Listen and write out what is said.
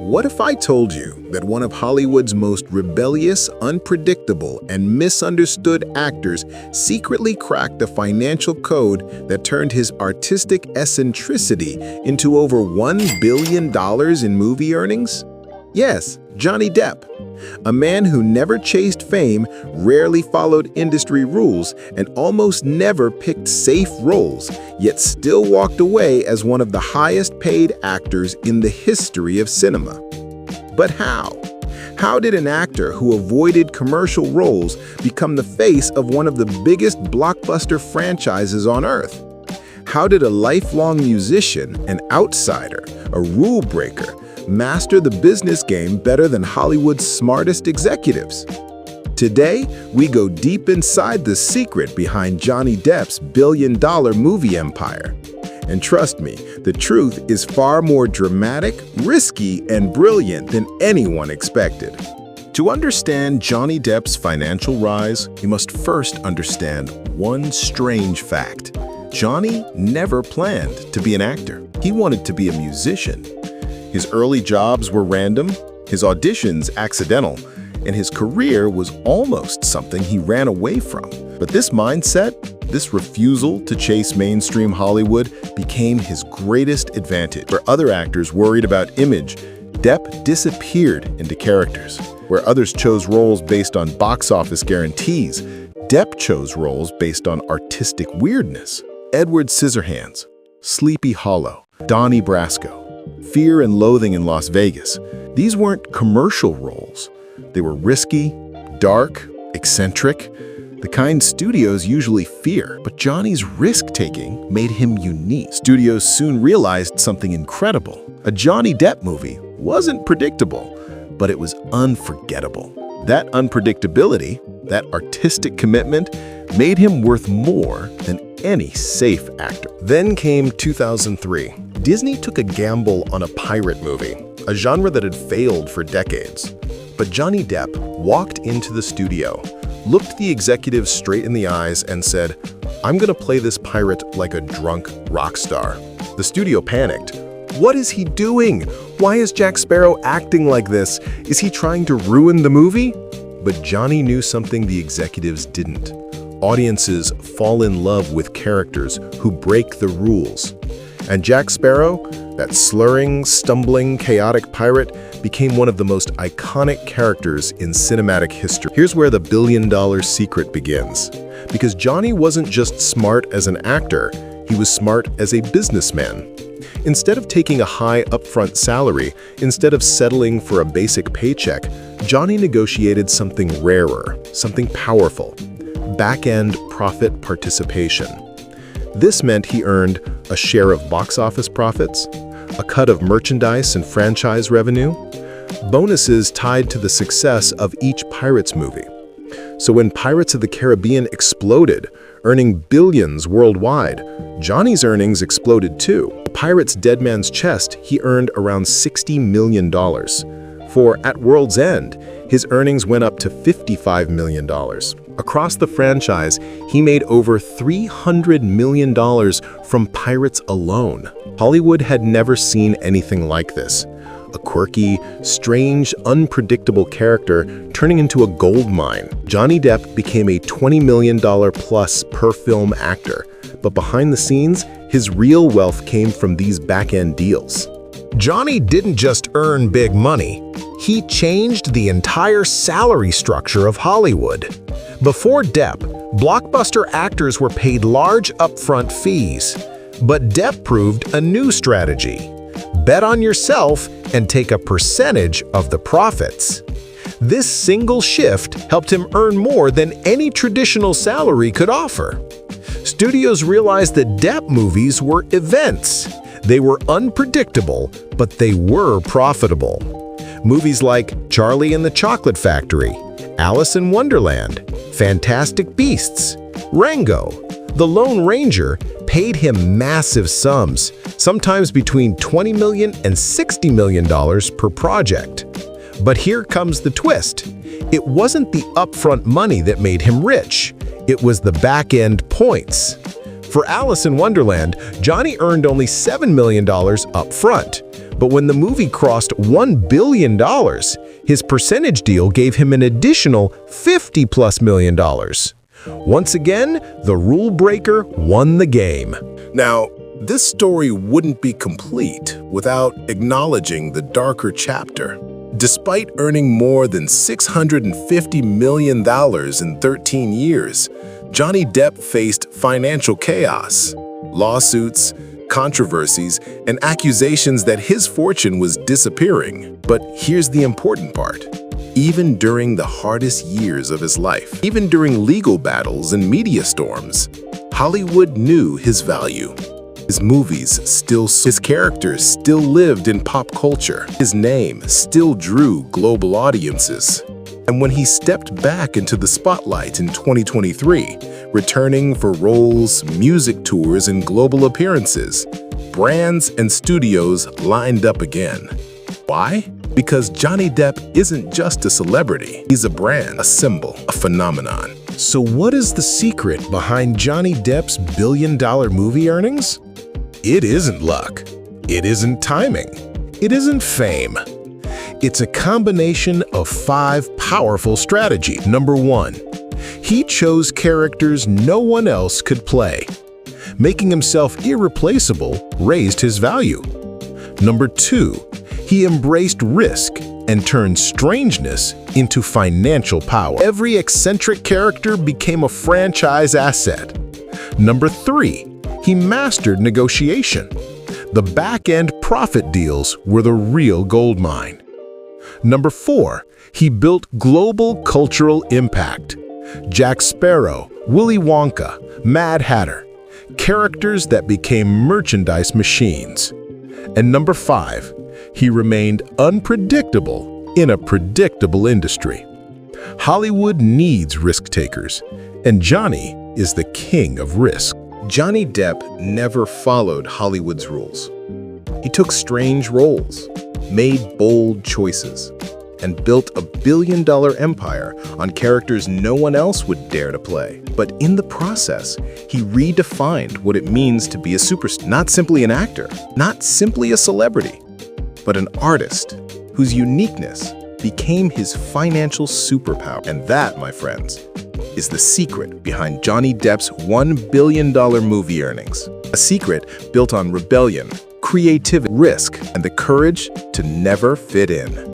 What if I told you that one of Hollywood's most rebellious, unpredictable, and misunderstood actors secretly cracked the financial code that turned his artistic eccentricity into over $1 billion in movie earnings? Yes, Johnny Depp. A man who never chased fame, rarely followed industry rules, and almost never picked safe roles, yet still walked away as one of the highest-paid actors in the history of cinema. But how? How did an actor who avoided commercial roles become the face of one of the biggest blockbuster franchises on Earth? How did a lifelong musician, an outsider, a rule breaker, master the business game better than Hollywood's smartest executives? Today, we go deep inside the secret behind Johnny Depp's billion-dollar movie empire. And trust me, the truth is far more dramatic, risky, and brilliant than anyone expected. To understand Johnny Depp's financial rise, you must first understand one strange fact. Johnny never planned to be an actor. He wanted to be a musician. His early jobs were random, his auditions accidental, and his career was almost something he ran away from. But this mindset, this refusal to chase mainstream Hollywood, became his greatest advantage. Where other actors worried about image, Depp disappeared into characters. Where others chose roles based on box office guarantees, Depp chose roles based on artistic weirdness. Edward Scissorhands, Sleepy Hollow, Donnie Brasco, Fear and Loathing in Las Vegas. These weren't commercial roles. They were risky, dark, eccentric, the kind studios usually fear. But Johnny's risk-taking made him unique. Studios soon realized something incredible. A Johnny Depp movie wasn't predictable, but it was unforgettable. That unpredictability, that artistic commitment, made him worth more than any safe actor. Then came 2003. Disney took a gamble on a pirate movie, a genre that had failed for decades. But Johnny Depp walked into the studio, looked the executives straight in the eyes, and said, "I'm gonna play this pirate like a drunk rock star." The studio panicked. What is he doing? Why is Jack Sparrow acting like this? Is he trying to ruin the movie? But Johnny knew something the executives didn't. Audiences fall in love with characters who break the rules. And Jack Sparrow, that slurring, stumbling, chaotic pirate, became one of the most iconic characters in cinematic history. Here's where the billion-dollar secret begins. Because Johnny wasn't just smart as an actor, he was smart as a businessman. Instead of taking a high upfront salary, instead of settling for a basic paycheck, Johnny negotiated something rarer, something powerful: back-end profit participation. This meant he earned a share of box office profits, a cut of merchandise and franchise revenue, bonuses tied to the success of each Pirates movie. So when Pirates of the Caribbean exploded, earning billions worldwide, Johnny's earnings exploded too. Pirates' Dead Man's Chest, he earned around $60 million. For At World's End, his earnings went up to $55 million. Across the franchise, he made over $300 million from Pirates alone. Hollywood had never seen anything like this. A quirky, strange, unpredictable character turning into a gold mine. Johnny Depp became a $20 million plus per film actor, but behind the scenes, his real wealth came from these back-end deals. Johnny didn't just earn big money, he changed the entire salary structure of Hollywood. Before Depp, blockbuster actors were paid large upfront fees, but Depp proved a new strategy: bet on yourself and take a percentage of the profits. This single shift helped him earn more than any traditional salary could offer. Studios realized that Depp movies were events. They were unpredictable, but they were profitable. Movies like Charlie and the Chocolate Factory, Alice in Wonderland, Fantastic Beasts, Rango, The Lone Ranger paid him massive sums, sometimes between $20 million and $60 million per project. But here comes the twist. It wasn't the upfront money that made him rich. It was the back-end points. For Alice in Wonderland, Johnny earned only $7 million up front, But when the movie crossed $1 billion, his percentage deal gave him an additional $50+ million. Once again, the rule breaker won the game. Now, this story wouldn't be complete without acknowledging the darker chapter. Despite earning more than $650 million in 13 years, Johnny Depp faced financial chaos, lawsuits, controversies, and accusations that his fortune was disappearing. But here's the important part. Even during the hardest years of his life, even during legal battles and media storms, Hollywood knew his value. His movies his characters still lived in pop culture. His name still drew global audiences. And when he stepped back into the spotlight in 2023, returning for roles, music tours, and global appearances, brands and studios lined up again. Why? Because Johnny Depp isn't just a celebrity. He's a brand, a symbol, a phenomenon. So what is the secret behind Johnny Depp's billion-dollar movie earnings? It isn't luck. It isn't timing. It isn't fame. It's a combination of 5 powerful strategies. Number 1, he chose characters no one else could play. Making himself irreplaceable raised his value. Number 2, he embraced risk and turned strangeness into financial power. Every eccentric character became a franchise asset. Number 3, he mastered negotiation. The back-end profit deals were the real goldmine. Number 4, he built global cultural impact. Jack Sparrow, Willy Wonka, Mad Hatter, characters that became merchandise machines. And number 5, he remained unpredictable in a predictable industry. Hollywood needs risk-takers, and Johnny is the king of risk. Johnny Depp never followed Hollywood's rules. He took strange roles, made bold choices, and built a billion-dollar empire on characters no one else would dare to play. But in the process, he redefined what it means to be a superstar. Not simply an actor, not simply a celebrity, but an artist whose uniqueness became his financial superpower. And that, my friends, is the secret behind Johnny Depp's $1 billion movie earnings. A secret built on rebellion, creativity, risk, and the courage to never fit in.